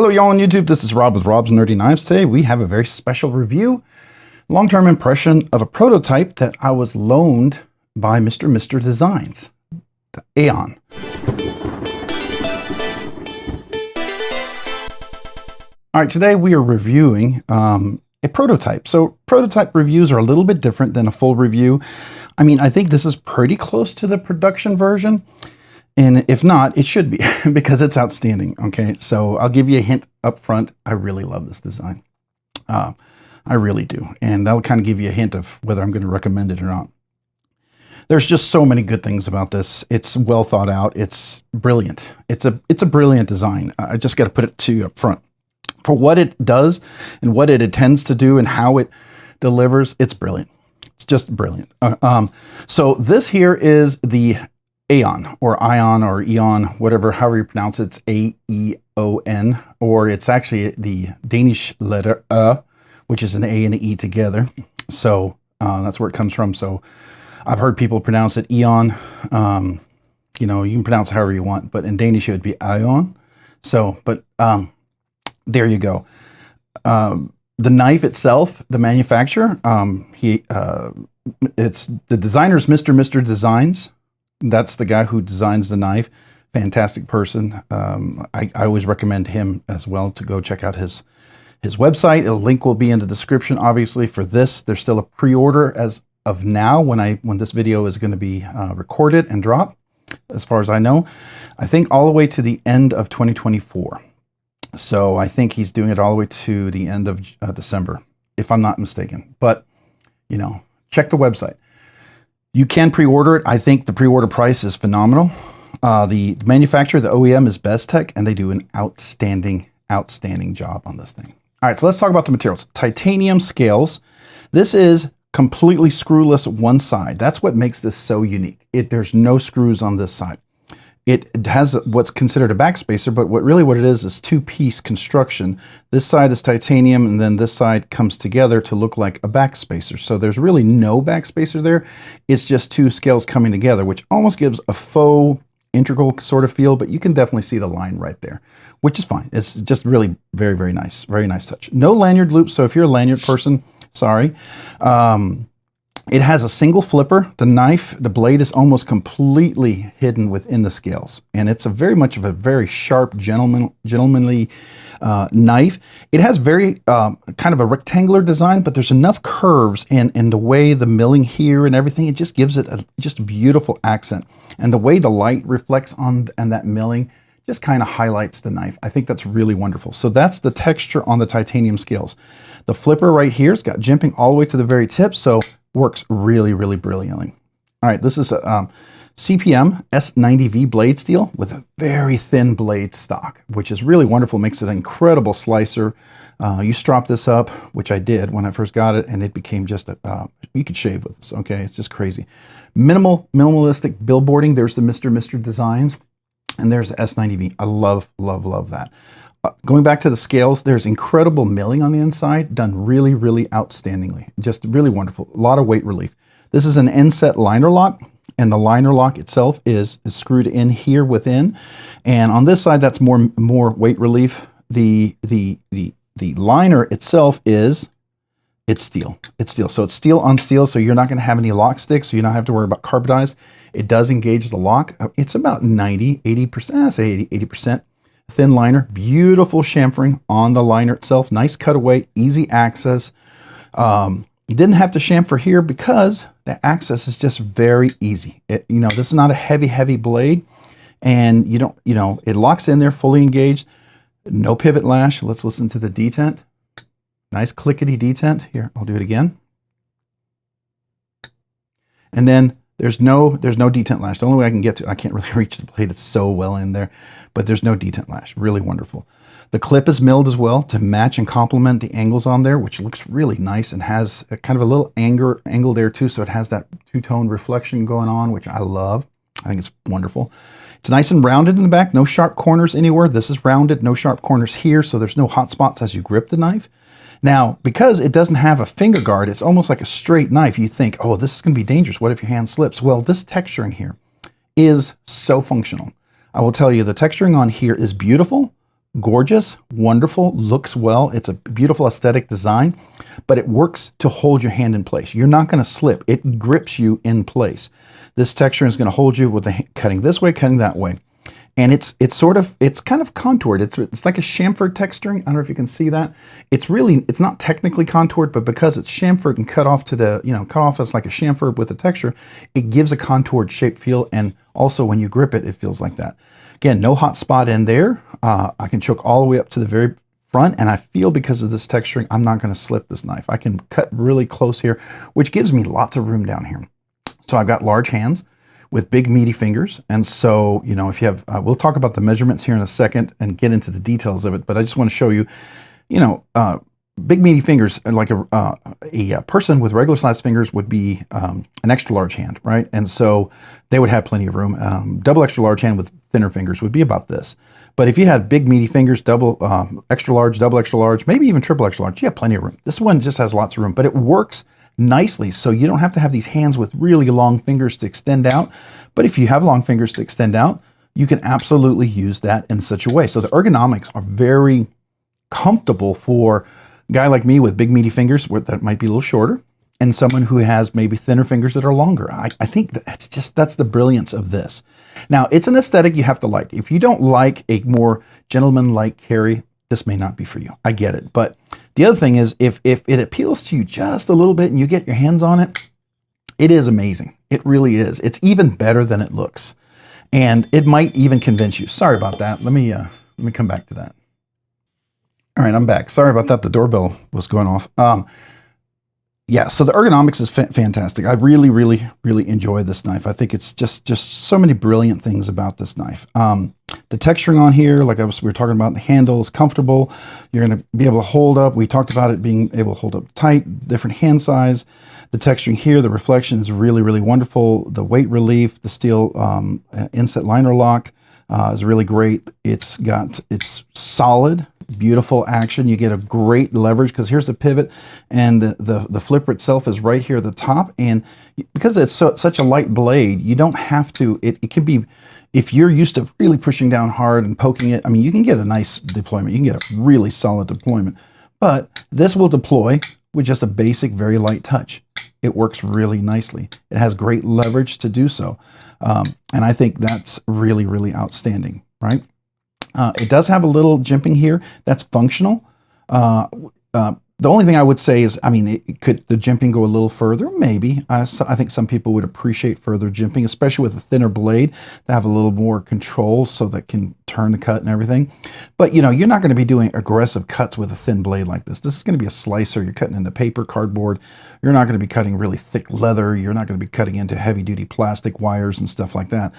Hello y'all on YouTube, this is Rob with Rob's Nerdy Knives. Today we have a very special review, long-term impression of a prototype that I was loaned by Mr.Mr.Designs, the Aeon. All right, today we are reviewing a prototype. So prototype reviews are a little bit different than a full review. I mean, I think this is pretty close to the production version. And if not, it should be because it's outstanding. Okay, so I'll give you a hint up front. I really love this design. I really do. And that'll kind of give you a hint of whether I'm going to recommend it or not. There's just so many good things about this. It's well thought out. It's brilliant. It's a brilliant design. I just got to put it to you up front. For what it does and what it intends to do and how it delivers, it's brilliant. It's just brilliant. So this here is the Aeon or Ion or Eon, whatever, however you pronounce it. It's A-E-O-N, or it's actually the Danish letter which is an A and an E together. So that's where it comes from. So I've heard people pronounce it Eon. You know, you can pronounce it however you want, but in Danish it would be Aeon. So, but there you go. The knife itself, the manufacturer, it's the designer's Mr.Mr.Designs. That's the guy who designs the knife. Fantastic person. I always recommend him as well to go check out his website. A link will be in the description, obviously, for this. There's still a pre-order as of now when this video is going to be recorded and dropped, as far as I know. I think all the way to the end of 2024. So I think he's doing it all the way to the end of December, if I'm not mistaken. But, you know, check the website. You can pre-order it. I think the pre-order price is phenomenal. The manufacturer, the OEM, is Bestech, and they do an outstanding job on this thing. All right, so let's talk about the materials. Titanium scales. This is completely screwless one side. That's what makes this so unique. There's no screws on this side. It has what's considered a backspacer, but what it is two-piece construction. This side is titanium, and then this side comes together to look like a backspacer. So there's really no backspacer there. It's just two scales coming together, which almost gives a faux integral sort of feel, but you can definitely see the line right there, which is fine. It's just really very, very nice. Very nice touch. No lanyard loops, so if you're a lanyard person, sorry. It has a single flipper. The knife, the blade is almost completely hidden within the scales. And it's very much of a very sharp, gentlemanly knife. It has very kind of a rectangular design, but there's enough curves in the way the milling here and everything. It just gives it just a beautiful accent. And the way the light reflects on that milling just kind of highlights the knife. I think that's really wonderful. So that's the texture on the titanium scales. The flipper right here has got jimping all the way to the very tip. So works really, really brilliantly. All right, this is a CPM-S90V blade steel with a very thin blade stock, which is really wonderful. Makes it an incredible slicer. You strop this up, which I did when I first got it, and it became just you could shave with this. Okay, it's just crazy. Minimalistic billboarding. There's the Mr.Mr.Designs, and there's the S90V. I love, love, love that. Going back to the scales, there's incredible milling on the inside, done really, really outstandingly. Just really wonderful. A lot of weight relief. This is an inset liner lock, and the liner lock itself is screwed in here within. And on this side, that's more weight relief. The liner itself it's steel. It's steel. So it's steel on steel, so you're not going to have any lock sticks, so you don't have to worry about carbonized. It does engage the lock. It's about 80%, I say 80%. Thin liner, beautiful chamfering on the liner itself. Nice cutaway, easy access. You didn't have to chamfer here because the access is just very easy. You know, this is not a heavy blade, and it locks in there fully engaged. No pivot lash. Let's listen to the detent. Nice clickety detent. Here, I'll do it again. And then there's no detent lash. The only way I can get to, I can't really reach the blade. It's so well in there, but there's no detent lash. Really wonderful. The clip is milled as well to match and complement the angles on there, which looks really nice and has a kind of a little angle there too. So it has that two-tone reflection going on, which I love. I think it's wonderful. It's nice and rounded in the back. No sharp corners anywhere. This is rounded. No sharp corners here. So there's no hot spots as you grip the knife. Now, because it doesn't have a finger guard, it's almost like a straight knife. You think, oh, this is going to be dangerous. What if your hand slips? Well, this texturing here is so functional. I will tell you, the texturing on here is beautiful, gorgeous, wonderful, looks well. It's a beautiful aesthetic design, but it works to hold your hand in place. You're not going to slip. It grips you in place. This texture is going to hold you with the cutting this way, cutting that way. And it's kind of contoured. It's like a chamfered texturing. I don't know if you can see that. It's not technically contoured, but because it's chamfered and cut off to the, cut off as like a chamfer with the texture, it gives a contoured shape feel. And also when you grip it, it feels like that. Again, no hot spot in there. I can choke all the way up to the very front, and I feel because of this texturing, I'm not going to slip this knife. I can cut really close here, which gives me lots of room down here. So I've got large hands with big meaty fingers. And so, if you have, we'll talk about the measurements here in a second and get into the details of it, but I just want to show you, big meaty fingers, like a person with regular sized fingers would be an extra large hand, right? And so they would have plenty of room. Double extra large hand with thinner fingers would be about this. But if you had big meaty fingers, double extra large, double extra large, maybe even triple extra large, you have plenty of room. This one just has lots of room, but it works nicely, so you don't have to have these hands with really long fingers to extend out. But if you have long fingers to extend out, you can absolutely use that in such a way. So the ergonomics are very comfortable for a guy like me with big meaty fingers that might be a little shorter, and someone who has maybe thinner fingers that are longer. I think that's the brilliance of this. Now, it's an aesthetic you have to like. If you don't like a more gentleman-like carry, this may not be for you. I get it. But the other thing is, if it appeals to you just a little bit and you get your hands on it, it is amazing. It really is. It's even better than it looks. And it might even convince you. Sorry about that. Let me come back to that. All right, I'm back. Sorry about that. The doorbell was going off. Yeah, so the ergonomics is fantastic. I really, really, really enjoy this knife. I think it's just so many brilliant things about this knife. The texturing on here, like we were talking about, the handle is comfortable. You're going to be able to hold up. We talked about it being able to hold up tight, different hand size. The texturing here, the reflection is really, really wonderful. The weight relief, the steel inset liner lock is really great. It's solid, beautiful action. You get a great leverage because here's the pivot, and the flipper itself is right here at the top. And because it's such a light blade, you don't have to, it can be, if you're used to really pushing down hard and poking it, I mean, you can get a nice deployment. You can get a really solid deployment, but this will deploy with just a basic, very light touch. It works really nicely. It has great leverage to do so. And I think that's really, really outstanding, right? It does have a little jimping here that's functional. The only thing I would say is, I mean, could the jimping go a little further? Maybe. I think some people would appreciate further jimping, especially with a thinner blade to have a little more control so that can turn the cut and everything. But, you're not going to be doing aggressive cuts with a thin blade like this. This is going to be a slicer. You're cutting into paper, cardboard. You're not going to be cutting really thick leather. You're not going to be cutting into heavy-duty plastic wires and stuff like that.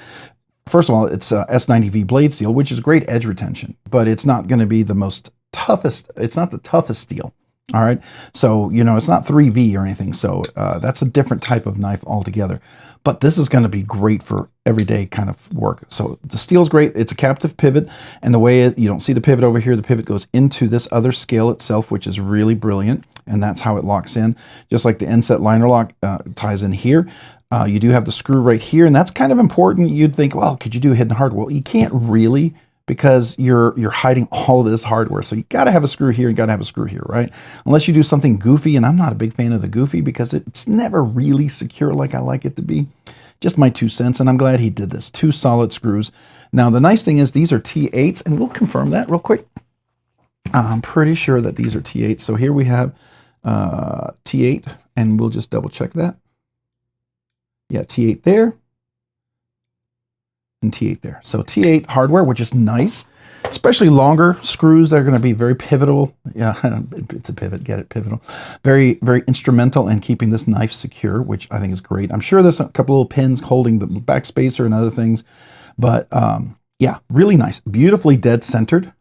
First of all, it's a S90V blade steel, which is great edge retention, but it's not going to be the toughest. It's not the toughest steel. All right. So, it's not 3V or anything. So that's a different type of knife altogether. But this is going to be great for everyday kind of work. So the steel's great. It's a captive pivot. And the way you don't see the pivot over here, the pivot goes into this other scale itself, which is really brilliant. And that's how it locks in. Just like the inset liner lock ties in here. You do have the screw right here. And that's kind of important. You'd think, well, could you do hidden hardware? Well, you can't really, because you're hiding all of this hardware. So you got to have a screw here, you got to have a screw here, right? Unless you do something goofy, and I'm not a big fan of the goofy because it's never really secure like I like it to be. Just my 2 cents, and I'm glad he did this. 2 solid screws. Now, the nice thing is these are T8s, and we'll confirm that real quick. I'm pretty sure that these are T8s. So here we have T8, and we'll just double check that. Yeah, T8 there. And T8 there. So T8 hardware, which is nice, especially longer screws. They're going to be very pivotal. Yeah, it's a pivot, get it, pivotal. Very, very instrumental in keeping this knife secure, which I think is great. I'm sure there's a couple little pins holding the back spacer and other things, but yeah, really nice. Beautifully dead centered.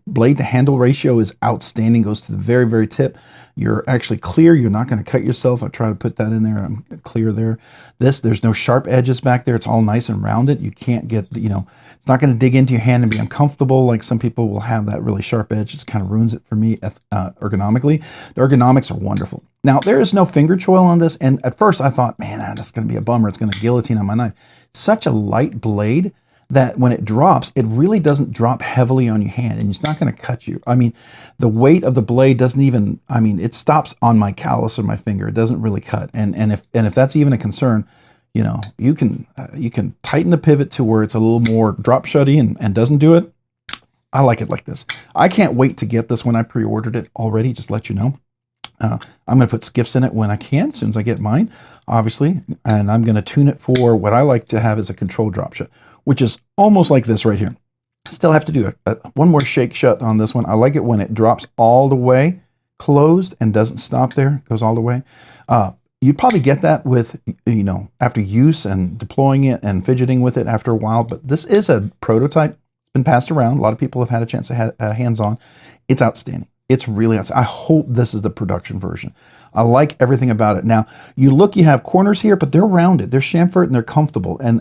Blade to handle ratio is outstanding, goes to the very, very tip. You're actually clear. You're not going to cut yourself. I try to put that in there. I'm clear there. There's no sharp edges back there. It's all nice and rounded. You can't get, it's not going to dig into your hand and be uncomfortable like some people will have that really sharp edge. It kind of ruins it for me ergonomically. The ergonomics are wonderful. Now, there is no finger choil on this. And at first I thought, man, that's going to be a bummer. It's going to guillotine on my knife. Such a light blade that when it drops, it really doesn't drop heavily on your hand, and it's not going to cut you. I mean, the weight of the blade doesn't even, I mean, it stops on my callus or my finger. It doesn't really cut. And if that's even a concern, you know, you can tighten the pivot to where it's a little more drop shutty and doesn't do it. I like it like this. I can't wait to get this when I pre-ordered it already, just to let you know. I'm going to put skiffs in it when I can, as soon as I get mine, obviously. And I'm going to tune it for what I like to have as a controlled drop shut, which is almost like this right here. Still have to do one more shake shut on this one. I like it when it drops all the way closed and doesn't stop there, goes all the way. You'd probably get that with, you know, after use and deploying it and fidgeting with it after a while. But this is a prototype. It's been passed around. A lot of people have had a chance to have hands on. It's outstanding. It's really outstanding. I hope this is the production version. I like everything about it. Now, you have corners here, but they're rounded. They're chamfered and they're comfortable, and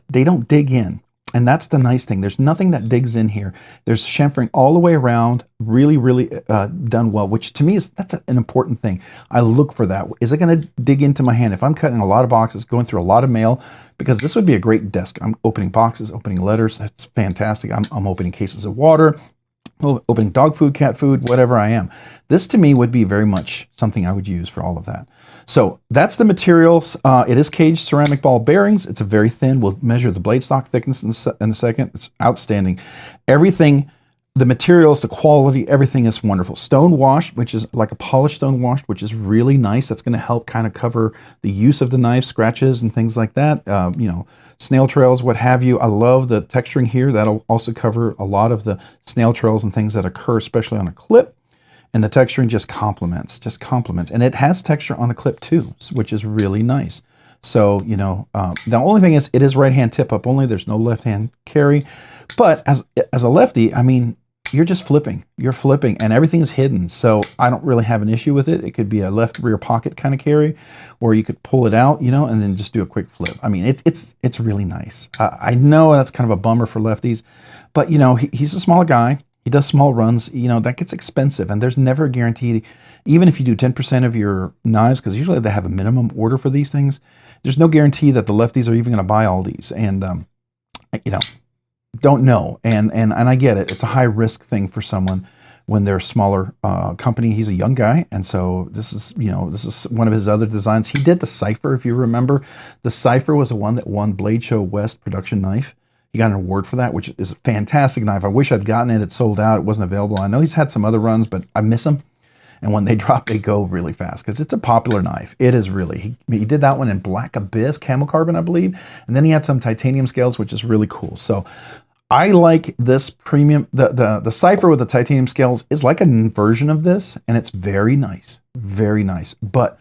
they don't dig in. And that's the nice thing. There's nothing that digs in here. There's chamfering all the way around, really, really done well, which to me that's an important thing. I look for that. Is it going to dig into my hand? If I'm cutting a lot of boxes, going through a lot of mail, because this would be a great desk. I'm opening boxes, opening letters. That's fantastic. I'm opening cases of water, opening dog food, cat food, whatever I am. This to me would be very much something I would use for all of that. So that's the materials. It is caged ceramic ball bearings. It's a very thin. We'll measure the blade stock thickness in a second. It's outstanding. Everything, the materials, the quality, everything is wonderful. Stone washed, which is like a polished stone washed, which is really nice. That's going to help kind of cover the use of the knife, scratches and things like that. You know, snail trails, what have you. I love the texturing here. That'll also cover a lot of the snail trails and things that occur, especially on a clip. And the texturing just complements. And it has texture on the clip too, which is really nice. So, you know, the only thing is it is right hand tip up only. There's no left hand carry. But as a lefty, I mean, you're just flipping. You're flipping and everything's hidden. So I don't really have an issue with it. It could be a left rear pocket kind of carry, or you could pull it out, you know, and then just do a quick flip. I mean, it's really nice. I know that's kind of a bummer for lefties, but you know, he's a smaller guy. He does small runs, you know, that gets expensive, and there's never a guarantee, even if you do 10% of your knives, because usually they have a minimum order for these things, there's no guarantee that the lefties are even going to buy all these. And, you know, don't know. And I get it. It's a high risk thing for someone when they're a smaller company. He's a young guy. And so this is, you know, this is one of his other designs. He did the Cypher, if you remember. The Cypher was the one that won Blade Show West production knife. He got an award for that, which is a fantastic knife. I wish I'd gotten it. It sold out. It wasn't available. I know he's had some other runs, but I miss them. And when they drop, they go really fast because it's a popular knife. It is really. He did that one in Black Abyss, camel carbon, I believe. And then he had some titanium scales, which is really cool. So I like this premium. The Cypher with the titanium scales is like a version of this, and it's very nice. Very nice. But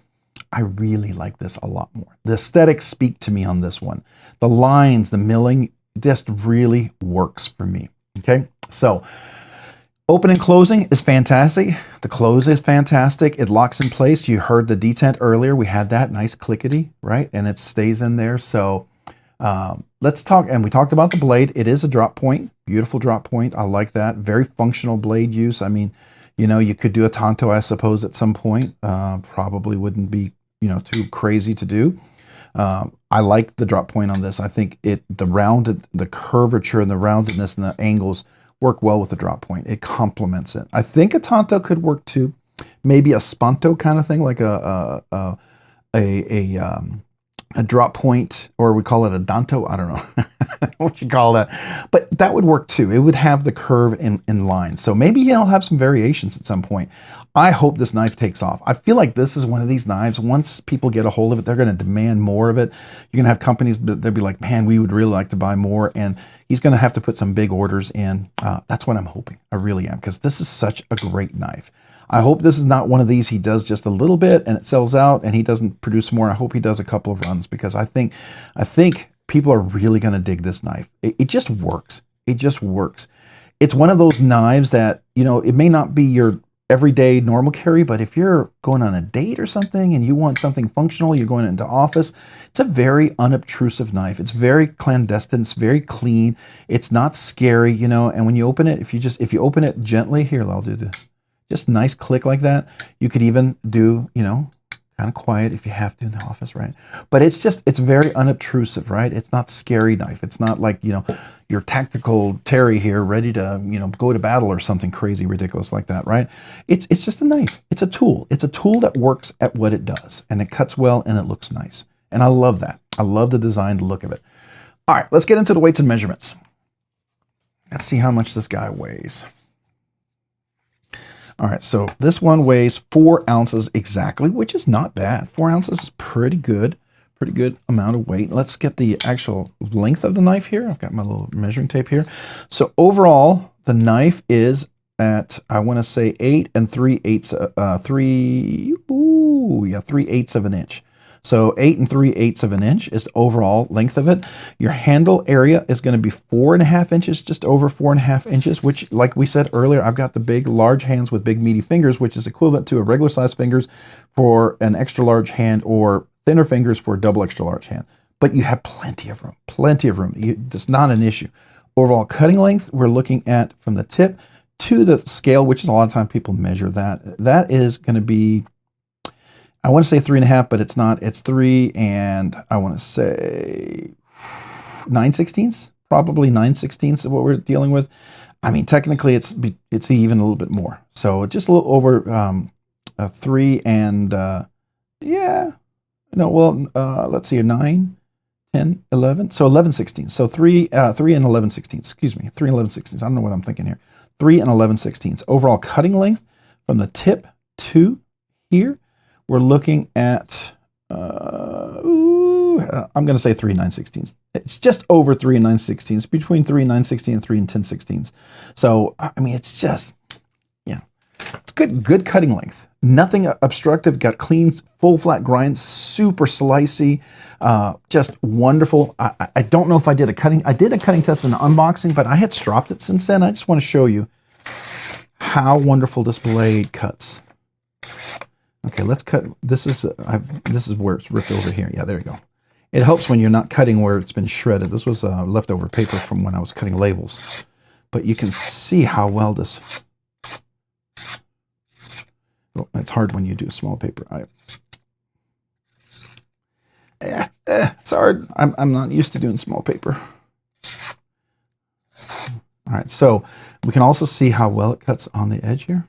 I really like this a lot more. The aesthetics speak to me on this one. The lines, the milling, just really works for me. Okay, so open and closing is fantastic. The close is fantastic. It locks in place. You heard the detent earlier. We had that nice clickety, right? And it stays in there. So let's talk, and we talked about the blade. It is a drop point, beautiful drop point. I like that. Very functional blade use. I mean, you know, you could do a tanto, I suppose, at some point. Probably wouldn't be, you know, too crazy to do. I like the drop point on this. I think the curvature and the roundedness and the angles work well with the drop point. It complements it. I think a tanto could work too. Maybe a spanto kind of thing, like a drop point, or we call it a danto. I don't know what you call that, but that would work too. It would have the curve in line. So maybe he'll have some variations at some point. I hope this knife takes off. I feel like this is one of these knives. Once people get a hold of it, they're going to demand more of it. You're going to have companies that they'll be like, man, we would really like to buy more. And he's going to have to put some big orders in. That's what I'm hoping. I really am, because this is such a great knife. I hope this is not one of these he does just a little bit and it sells out and he doesn't produce more. I hope he does a couple of runs, because I think people are really going to dig this knife. It just works. It just works. It's one of those knives that, you know, it may not be your everyday normal carry, but if you're going on a date or something and you want something functional, you're going into office, it's a very unobtrusive knife. It's very clandestine. It's very clean. It's not scary, you know, and when you open it, if you open it gently, here, I'll do this. Just nice click like that. You could even do, you know, kind of quiet if you have to in the office, right? But it's just, it's very unobtrusive, right? It's not scary knife. It's not like, you know, your tactical Terry here ready to, you know, go to battle or something crazy ridiculous like that, right? It's just a knife. It's a tool. It's a tool that works at what it does, and it cuts well and it looks nice. And I love that. I love the design, the look of it. All right, let's get into the weights and measurements. Let's see how much this guy weighs. All right, so this one weighs 4 ounces exactly, which is not bad. 4 ounces is pretty good amount of weight. Let's get the actual length of the knife here. I've got my little measuring tape here. So overall, the knife is at, I want to say 8 3/8 of an inch. So 8 3/8 of an inch is the overall length of it. Your handle area is going to be 4.5 inches, just over 4.5 inches, which, like we said earlier, I've got the big, large hands with big, meaty fingers, which is equivalent to a regular size fingers for an extra large hand, or thinner fingers for a double extra large hand. But you have plenty of room, it's not an issue. Overall cutting length, we're looking at from the tip to the scale, which is a lot of times people measure that. That is going to be, I want to say 3.5, but it's not. It's 3 and I want to say 9/16, probably 9/16 of what we're dealing with. I mean, technically it's even a little bit more. So just a little over 3 and yeah, no, well, let's see, 9, 10, 11. So 11/16. So 3 and 11/16. Excuse me, 3 and 11/16. I don't know what I'm thinking here. 3 and 11/16. Overall cutting length from the tip to here, we're looking at, I'm going to say 3 9/16. It's just over 3 and 9/16, between 3 and 9/16 and 3 and 10/16. So, I mean, it's just, yeah, it's good cutting length. Nothing obstructive, got clean, full flat grinds, super slicey, just wonderful. I don't know if I did a cutting test in the unboxing, but I had stropped it since then. I just want to show you how wonderful this blade cuts. Okay, let's cut. This is where it's ripped over here. Yeah, there you go. It helps when you're not cutting where it's been shredded. This was leftover paper from when I was cutting labels. But you can see how well this... Oh, it's hard when you do small paper. It's hard. I'm not used to doing small paper. All right, so we can also see how well it cuts on the edge here.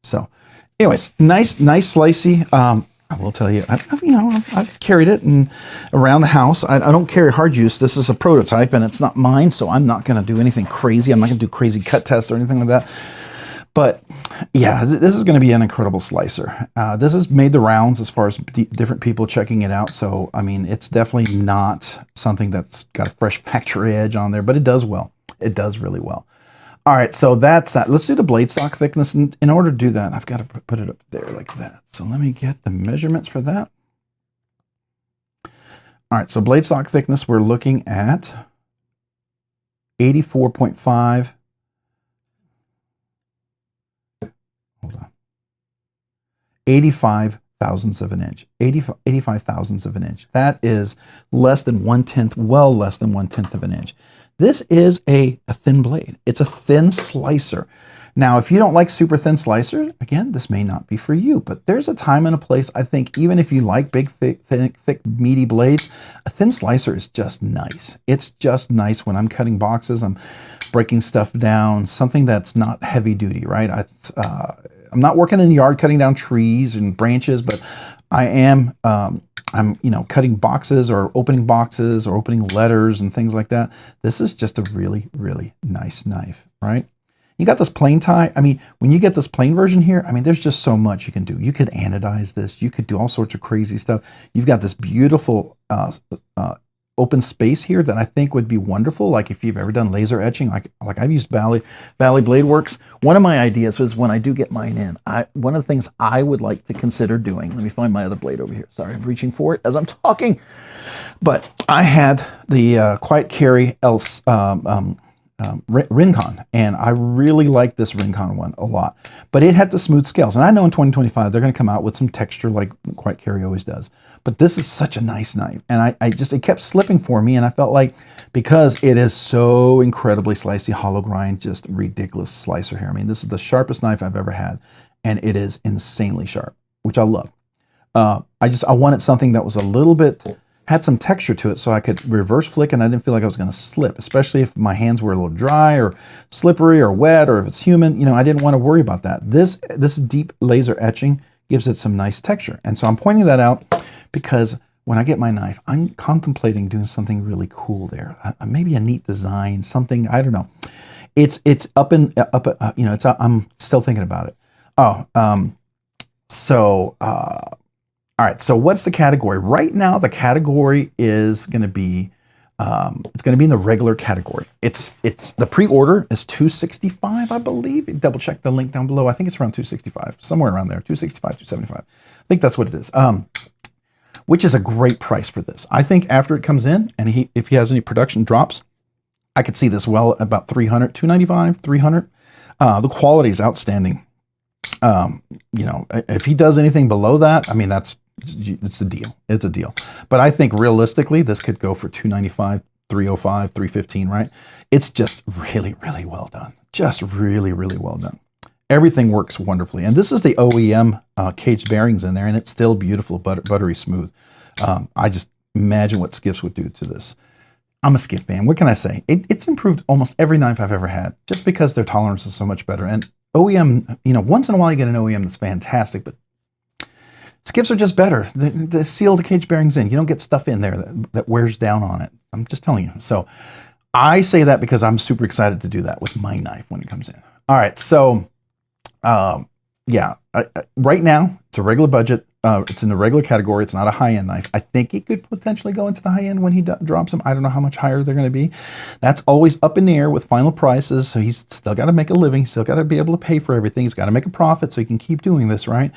So, anyways, nice slicey. I will tell you, I've carried it around the house. I don't carry hard use. This is a prototype, and it's not mine, so I'm not going to do anything crazy. I'm not going to do crazy cut tests or anything like that. But yeah, this is going to be an incredible slicer. This has made the rounds as far as different people checking it out. So, I mean, it's definitely not something that's got a fresh factory edge on there, but it does well. It does really well. All right, so that's that. Let's do the blade stock thickness. And in order to do that, I've got to put it up there like that. So let me get the measurements for that. All right, so blade stock thickness, we're looking at 84.5. Hold on. 85 thousandths of an inch. 85 thousandths of an inch. That is less than 1/10, well less than 1/10 of an inch. This is a thin blade. It's a thin slicer. Now, if you don't like super thin slicers, again, this may not be for you, but there's a time and a place. I think even if you like big, thick, meaty blades, a thin slicer is just nice. It's just nice when I'm cutting boxes, I'm breaking stuff down, something that's not heavy duty, right? I'm not working in the yard cutting down trees and branches, but I am, I'm cutting boxes or opening letters and things like that. This is just a really, really nice knife, right? You got this plain tie. I mean, when you get this plain version here, I mean, there's just so much you can do. You could anodize this. You could do all sorts of crazy stuff. You've got this beautiful open space here that I think would be wonderful. Like if you've ever done laser etching, like I've used Valley Blade Works. One of my ideas was when I do get mine in, one of the things I would like to consider doing, let me find my other blade over here. Sorry, I'm reaching for it as I'm talking. But I had the Quiet Carry Rincon, and I really like this Rincon one a lot. But it had the smooth scales, and I know in 2025 they're going to come out with some texture like Quiet Carry always does. But this is such a nice knife, and it kept slipping for me, and I felt like because it is so incredibly slicey, hollow grind, just ridiculous slicer here. I mean, this is the sharpest knife I've ever had, and it is insanely sharp, which I love. I wanted something that was a little bit, had some texture to it so I could reverse flick and I didn't feel like I was going to slip, especially if my hands were a little dry or slippery or wet or if it's humid. You know, I didn't want to worry about that. This deep laser etching gives it some nice texture. And so I'm pointing that out because when I get my knife, I'm contemplating doing something really cool there. Maybe a neat design, something, I don't know. It's I'm still thinking about it. All right, so what's the category? Right now, the category is going to be, it's going to be in the regular category. It's the pre-order is $265, I believe. Double check the link down below. I think it's around $265, somewhere around there, $265, $275. I think that's what it is, which is a great price for this. I think after it comes in, and if he has any production drops, I could see this well at about $300, $295, $300. The quality is outstanding. You know, if he does anything below that, I mean, it's a deal. It's a deal. But I think realistically, this could go for $295, $305, $315, right? It's just really, really well done. Just really, really well done. Everything works wonderfully. And this is the OEM caged bearings in there, and it's still beautiful, buttery smooth. I just imagine what Skiffs would do to this. I'm a Skiff fan. What can I say? It's improved almost every knife I've ever had, just because their tolerance is so much better. And OEM, you know, once in a while you get an OEM that's fantastic, but Skiffs are just better. They seal the cage bearings in. You don't get stuff in there that wears down on it. I'm just telling you. So I say that because I'm super excited to do that with my knife when it comes in. All right, so yeah, right now it's a regular budget. It's in the regular category. It's not a high-end knife. I think it could potentially go into the high-end when he drops them. I don't know how much higher they're going to be. That's always up in the air with final prices. So he's still got to make a living. Still got to be able to pay for everything. He's got to make a profit so he can keep doing this, right?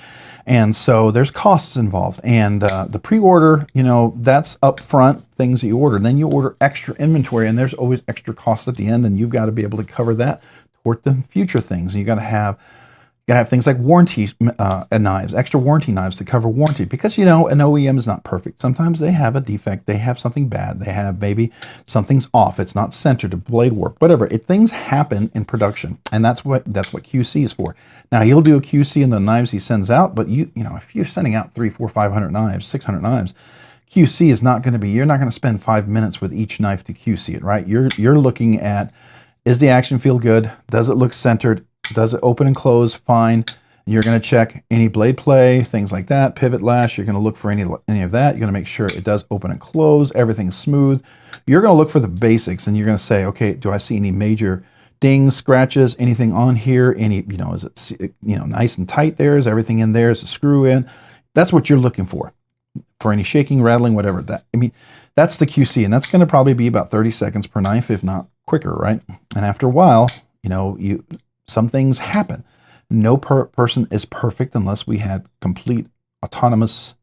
And so there's costs involved. And the pre-order, you know, that's upfront things that you order. Then you order extra inventory, and there's always extra costs at the end, and you've got to be able to cover that toward the future things. And you got to have things like warranty knives, extra warranty knives to cover warranty, because, you know, an OEM is not perfect. Sometimes they have a defect, they have something bad, they have maybe something's off, it's not centered, a blade warp, whatever. Things happen in production, and that's what QC is for. Now, he'll do a QC in the knives he sends out, but you know, if you're sending out 300, 400, 500 knives, 600 knives, QC is not going to be, you're not going to spend 5 minutes with each knife to QC it, right? You're looking at, is the action feel good? Does it look centered? Does it open and close? Fine. You're going to check any blade play, things like that, pivot lash. You're going to look for any of that. You're going to make sure it does open and close. Everything's smooth. You're going to look for the basics, and you're going to say, okay, do I see any major dings, scratches, anything on here? Any, you know, is it, you know, nice and tight there? Is everything in there? Is a screw in? That's what you're looking for any shaking, rattling, whatever. That, I mean, that's the QC, and that's going to probably be about 30 seconds per knife, if not quicker, right? And after a while, you know, some things happen. No person is perfect unless we had complete autonomous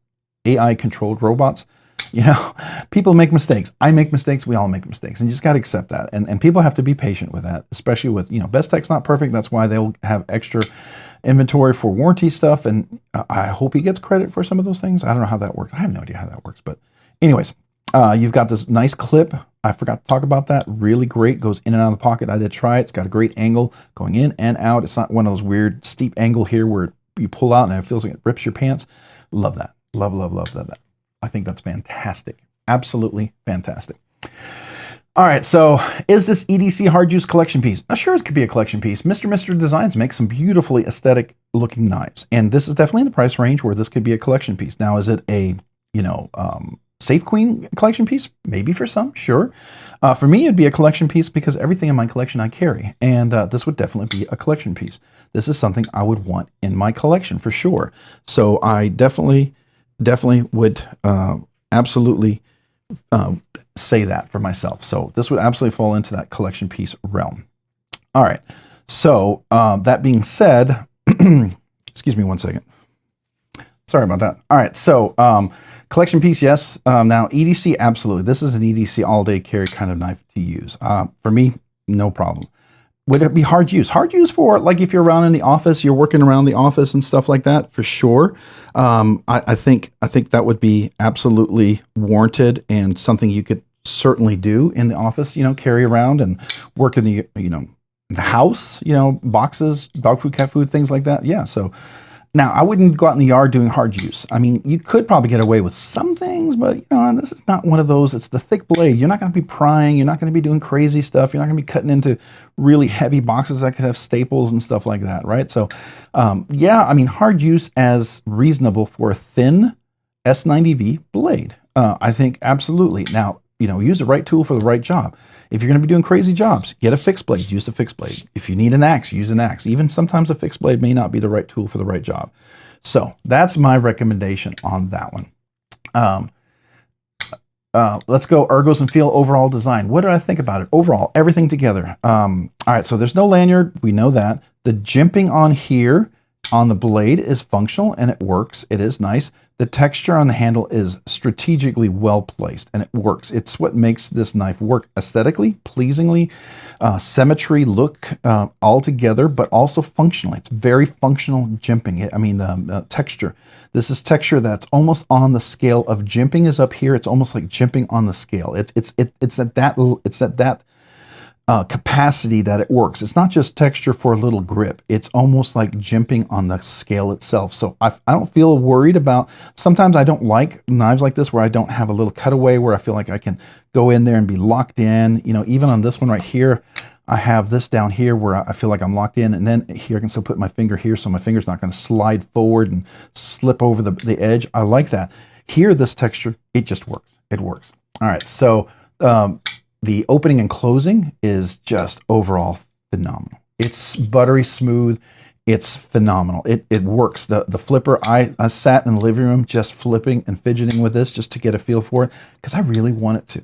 AI-controlled robots. You know, people make mistakes. I make mistakes. We all make mistakes, and you just got to accept that. And people have to be patient with that, especially with, you know, Best Tech's not perfect. That's why they'll have extra inventory for warranty stuff. And I hope he gets credit for some of those things. I don't know how that works. I have no idea how that works. But anyways, you've got this nice clip. I forgot to talk about that. Really great. Goes in and out of the pocket. I did try it. It's got a great angle going in and out. It's not one of those weird steep angle here where you pull out and it feels like it rips your pants. Love that. Love, love, love that. I think that's fantastic. Absolutely fantastic. All right, so is this EDC hard use collection piece? Sure, it could be a collection piece. Mr. Designs makes some beautifully aesthetic looking knives, and this is definitely in the price range where this could be a collection piece. Now, is it a, you know, Safe Queen collection piece? Maybe for some, sure. For me, it'd be a collection piece because everything in my collection I carry, and this would definitely be a collection piece. This is something I would want in my collection for sure. So I definitely would absolutely say that for myself. So this would absolutely fall into that collection piece realm. All right. So that being said, excuse me one second. Sorry about that. All right. So collection piece, yes. Now EDC, absolutely. This is an EDC all day carry kind of knife to use. For me, no problem. Would it be hard use? Hard use for like if you're around in the office, you're working around the office and stuff like that, for sure. I think that would be absolutely warranted and something you could certainly do in the office. You know, carry around and work in the the house. You know, boxes, dog food, cat food, things like that. Yeah. So now, I wouldn't go out in the yard doing hard use. I mean, you could probably get away with some things, but you know, this is not one of those. It's the thick blade. You're not going to be prying. You're not going to be doing crazy stuff. You're not going to be cutting into really heavy boxes that could have staples and stuff like that, right? So, yeah, I mean, hard use as reasonable for a thin S90V blade. I think absolutely. Now, you know, use the right tool for the right job. If you're going to be doing crazy jobs, get a fixed blade, use the fixed blade. If you need an axe, use an axe. Even sometimes a fixed blade may not be the right tool for the right job. So that's my recommendation on that one. Let's go ergos and feel overall design. What do I think about it? Overall, everything together. All right, so there's no lanyard. We know that. The jimping on here on the blade is functional and it works. It is nice. The texture on the handle is strategically well placed and it works. It's what makes this knife work aesthetically, pleasingly, symmetry, look all together, but also functionally. It's very functional jimping. I mean, texture. This is texture that's almost on the scale of jimping is up here. It's almost like jimping on the scale. It's at that capacity that it works. It's not just texture for a little grip. It's almost like jimping on the scale itself. So I don't feel worried about, sometimes I don't like knives like this where I don't have a little cutaway where I feel like I can go in there and be locked in. You know, even on this one right here, I have this down here where I feel like I'm locked in, and then here I can still put my finger here so my finger's not going to slide forward and slip over the edge. I like that. Here, this texture, it just works. It works. All right, so the opening and closing is just overall phenomenal. It's buttery smooth. It's phenomenal. It works. The flipper, I sat in the living room just flipping and fidgeting with this just to get a feel for it because I really want it to.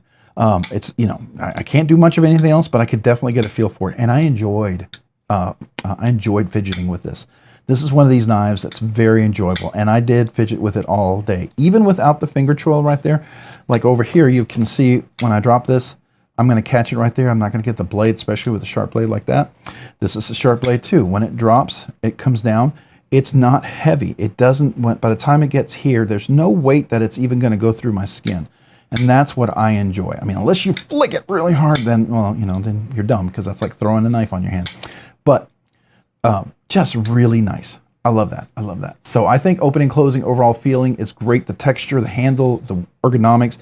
It's, you know, I can't do much of anything else, but I could definitely get a feel for it. And I enjoyed fidgeting with this. This is one of these knives that's very enjoyable, and I did fidget with it all day, even without the finger twirl right there. Like over here, you can see when I drop this, I'm going to catch it right there. I'm not going to get the blade, especially with a sharp blade like that. This is a sharp blade too. When it drops, it comes down. It's not heavy. It doesn't, by the time it gets here, there's no weight that it's even going to go through my skin. And that's what I enjoy. I mean, unless you flick it really hard, then, well, you know, then you're dumb because that's like throwing a knife on your hand. But just really nice. I love that. I love that. So I think opening, closing, overall feeling is great. The texture, the handle, the ergonomics,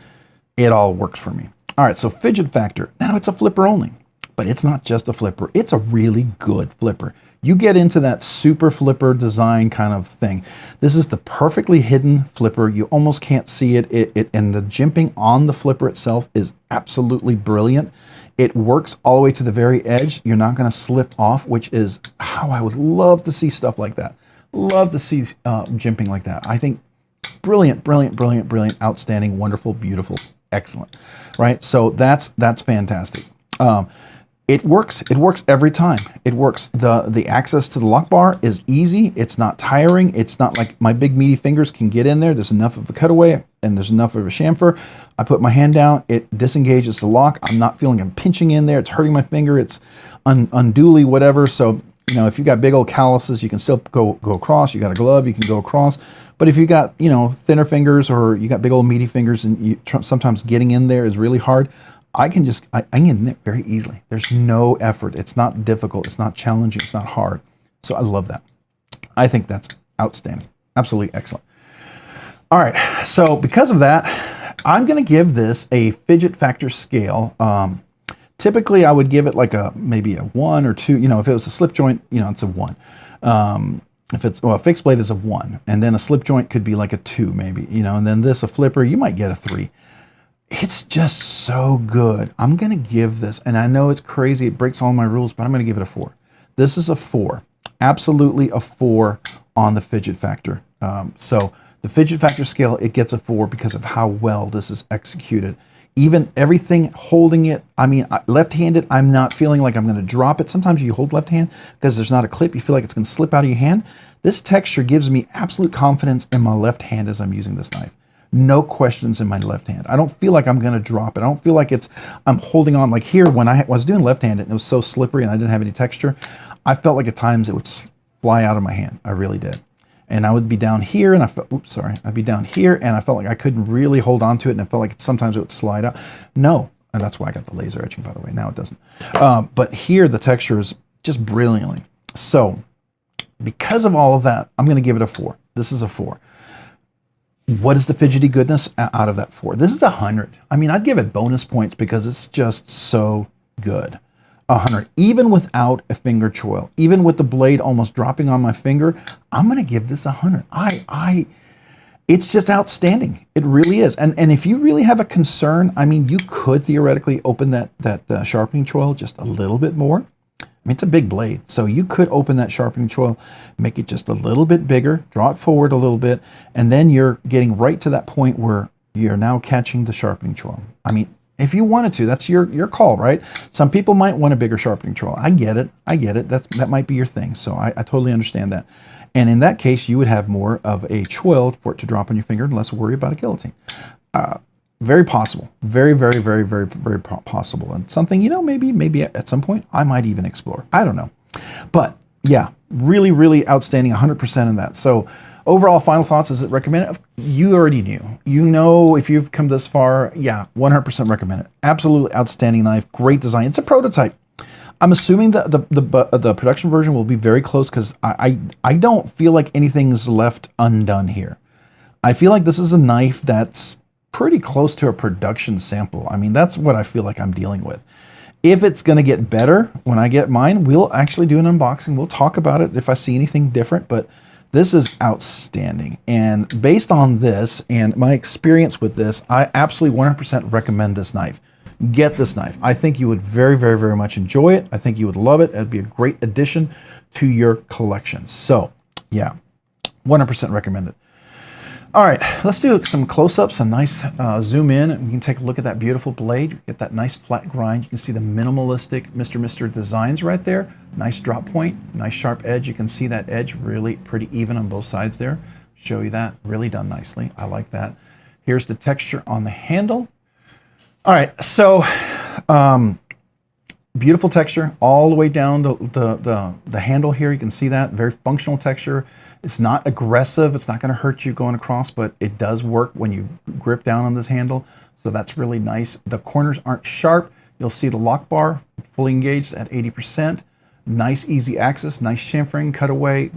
it all works for me. All right, so fidget factor. Now it's a flipper only, but it's not just a flipper. It's a really good flipper. You get into that super flipper design kind of thing. This is the perfectly hidden flipper. You almost can't see it. And the jimping on the flipper itself is absolutely brilliant. It works all the way to the very edge. You're not going to slip off, which is how I would love to see stuff like that. Love to see jimping like that. I think brilliant, brilliant, brilliant, brilliant, outstanding, wonderful, beautiful, excellent, right? So that's fantastic. It works. It works every time. It works. The access to the lock bar is easy. It's not tiring. It's not like my big meaty fingers can get in there. There's enough of a cutaway and there's enough of a chamfer. I put my hand down. It disengages the lock. I'm not feeling I'm pinching in there. It's hurting my finger. It's unduly whatever. So, you know, if you got big old calluses, you can still go across. You got a glove, you can go across. But if you got, you know, thinner fingers or you got big old meaty fingers and sometimes getting in there is really hard, I can get in there very easily. There's no effort. It's not difficult. It's not challenging. It's not hard. So I love that. I think that's outstanding. Absolutely excellent. All right. So because of that, I'm going to give this a fidget factor scale. Typically, I would give it like maybe a 1 or 2. You know, if it was a slip joint, you know, it's a 1. If it's, well, a fixed blade is a 1. And then a slip joint could be like a 2 maybe. You know, and then this, a flipper, you might get a 3. It's just so good. I'm going to give this, and I know it's crazy, it breaks all my rules, but I'm going to give it a 4. This is a 4. Absolutely a 4 on the fidget factor. So the fidget factor scale, it gets a 4 because of how well this is executed. Even everything holding it, I mean, left-handed, I'm not feeling like I'm going to drop it. Sometimes you hold left hand because there's not a clip. You feel like it's going to slip out of your hand. This texture gives me absolute confidence in my left hand as I'm using this knife. No questions in my left hand. I don't feel like I'm going to drop it. I don't feel like I'm holding on. Like here, when I was doing left-handed and it was so slippery and I didn't have any texture, I felt like at times it would fly out of my hand. I really did. And I would be down here and I felt, oops, sorry. I'd be down here and I felt like I couldn't really hold on to it and I felt like sometimes it would slide out. No, and that's why I got the laser etching, by the way. Now it doesn't. But here the texture is just brilliantly. So because of all of that, I'm going to give it a 4. This is a 4. What is the fidgety goodness out of that 4? This is 100. I mean, I'd give it bonus points because it's just so good. 100, even without a finger choil, even with the blade almost dropping on my finger, I'm going to give this 100. It's just outstanding. It really is. And if you really have a concern, I mean, you could theoretically open that sharpening choil just a little bit more. I mean, it's a big blade, so you could open that sharpening choil, make it just a little bit bigger, draw it forward a little bit, and then you're getting right to that point where you're now catching the sharpening choil. I mean, if you wanted to, that's your call, right? Some people might want a bigger sharpening choil. I get it. I get it. That might be your thing, so I totally understand that. And in that case, you would have more of a choil for it to drop on your finger and less worry about a guillotine. Very possible. Very, very, very, very, very possible. And something, you know, maybe at some point I might even explore. I don't know. But yeah, really, really outstanding, 100% in that. So overall, final thoughts, is it recommended? You already knew. You know, if you've come this far, yeah, 100% recommend it. Absolutely outstanding knife, great design. It's a prototype. I'm assuming that the production version will be very close because I don't feel like anything's left undone here. I feel like this is a knife that's pretty close to a production sample. I mean, that's what I feel like I'm dealing with. If it's going to get better when I get mine, we'll actually do an unboxing. We'll talk about it if I see anything different, but this is outstanding. And based on this and my experience with this, I absolutely 100% recommend this knife. Get this knife. I think you would very, very, very much enjoy it. I think you would love it. It'd be a great addition to your collection. So yeah, 100% recommend it. All right, let's do some close-ups, a nice zoom in, and we can take a look at that beautiful blade. You get that nice flat grind. You can see the minimalistic Mr.Mr. Designs right there. Nice drop point, nice sharp edge. You can see that edge really pretty even on both sides there. Show you that, really done nicely. I like that. Here's the texture on the handle. All right, so beautiful texture all the way down the handle here. You can see that, very functional texture. It's not aggressive. It's not going to hurt you going across, but it does work when you grip down on this handle. So that's really nice. The corners aren't sharp. You'll see the lock bar fully engaged at 80%. Nice easy access, nice chamfering cutaway,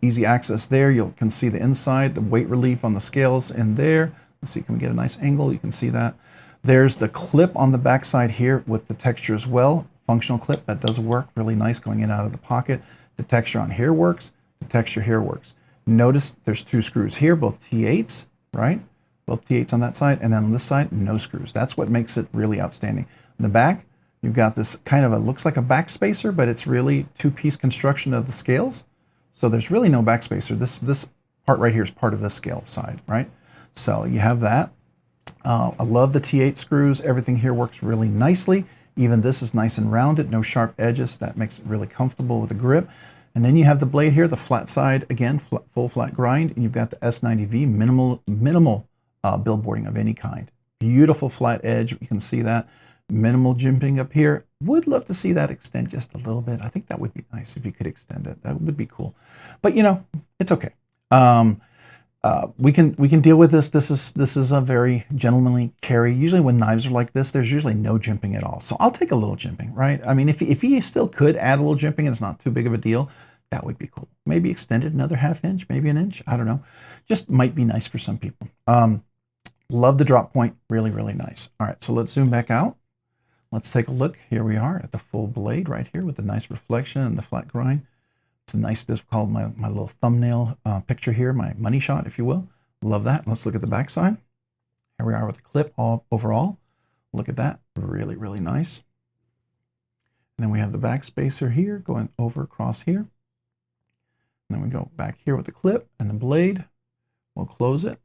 easy access there. You can see the inside, the weight relief on the scales in there. Let's see, can we get a nice angle? You can see that. There's the clip on the back side here with the texture as well. Functional clip, that does work really nice going in and out of the pocket. The texture on here works. The texture here works. Notice there's 2 screws here, both T8s, right? Both T8s on that side, and then on this side, no screws. That's what makes it really outstanding. In the back, you've got this kind of looks like a back spacer, but it's really 2-piece construction of the scales. So there's really no back spacer. This part right here is part of the scale side, right? So you have that. I love the T8 screws. Everything here works really nicely. Even this is nice and rounded, no sharp edges. That makes it really comfortable with the grip. And then you have the blade here, the flat side, again, full flat grind. And you've got the S90V, minimal billboarding of any kind. Beautiful flat edge, you can see that. Minimal jimping up here. Would love to see that extend just a little bit. I think that would be nice if you could extend it. That would be cool. But you know, it's okay. We can deal with this. This is a very gentlemanly carry. Usually when knives are like this, there's usually no jimping at all. So I'll take a little jimping, right? I mean, if he still could add a little jimping and it's not too big of a deal, that would be cool. Maybe extend it another ½ inch, maybe an inch. I don't know. Just might be nice for some people. Love the drop point. Really, really nice. All right, so let's zoom back out. Let's take a look. Here we are at the full blade right here with the nice reflection and the flat grind. It's a nice, this is called my little thumbnail picture here, my money shot, if you will. Love that. Let's look at the back side. Here we are with the clip all overall. Look at that. Really, really nice. And then we have the back spacer here going over across here. And then we go back here with the clip and the blade. We'll close it.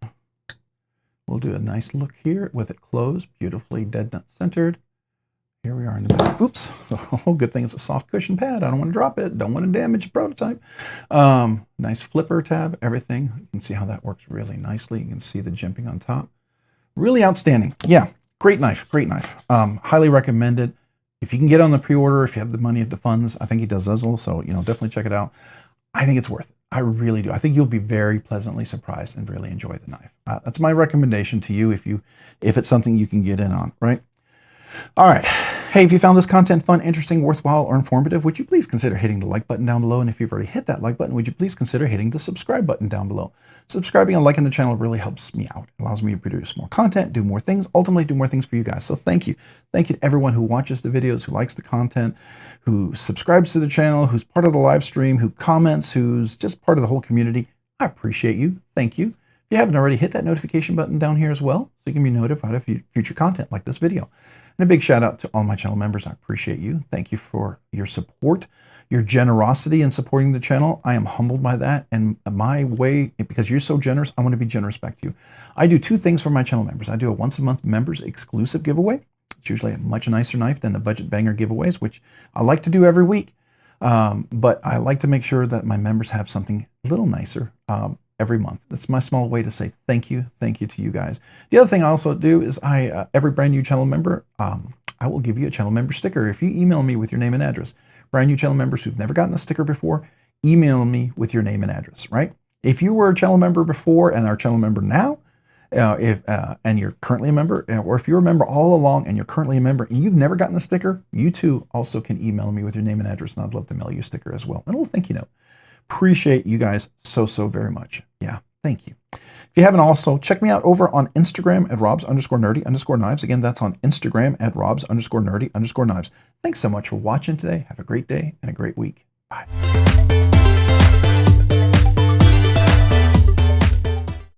We'll do a nice look here with it closed, beautifully dead nut centered. Here we are in the back. Oops. Oh, good thing it's a soft cushion pad. I don't want to drop it. Don't want to damage the prototype. Nice flipper tab, everything. You can see how that works really nicely. You can see the jimping on top. Really outstanding. Yeah, great knife, great knife. Highly recommend it. If you can get on the pre-order, if you have the money of the funds, I think he does those also, you know, definitely check it out. I think it's worth it. I really do. I think you'll be very pleasantly surprised and really enjoy the knife. That's my recommendation to you if it's something you can get in on, right? All right. Hey, if you found this content fun, interesting, worthwhile, or informative, would you please consider hitting the like button down below? And if you've already hit that like button, would you please consider hitting the subscribe button down below? Subscribing and liking the channel really helps me out. It allows me to produce more content, do more things, ultimately do more things for you guys. So thank you. Thank you to everyone who watches the videos, who likes the content, who subscribes to the channel, who's part of the live stream, who comments, who's just part of the whole community. I appreciate you. Thank you. If you haven't already, hit that notification button down here as well, so you can be notified of future content like this video. And a big shout out to all my channel members. I appreciate you. Thank you for your support, your generosity in supporting the channel. I am humbled by that. And my way, because you're so generous, I want to be generous back to you. I do two things for my channel members. I do a once a month members exclusive giveaway. It's usually a much nicer knife than the budget banger giveaways, which I like to do every week. But I like to make sure that my members have something a little nicer every month. That's my small way to say thank you to you guys. The other thing I also do is every brand new channel member, I will give you a channel member sticker if you email me with your name and address. Brand new channel members who've never gotten a sticker before, email me with your name and address, right? If you were a channel member before and are a channel member now, and you're currently a member, or if you're a member all along and you're currently a member and you've never gotten a sticker, you too also can email me with your name and address, and I'd love to mail you a sticker as well. And a little thank you note. Appreciate you guys so very much. Yeah, thank you. If you haven't also, check me out over on Instagram at robs_nerdy_knives. Again, that's on Instagram at robs_nerdy_knives. Thanks so much for watching today. Have a great day and a great week. Bye.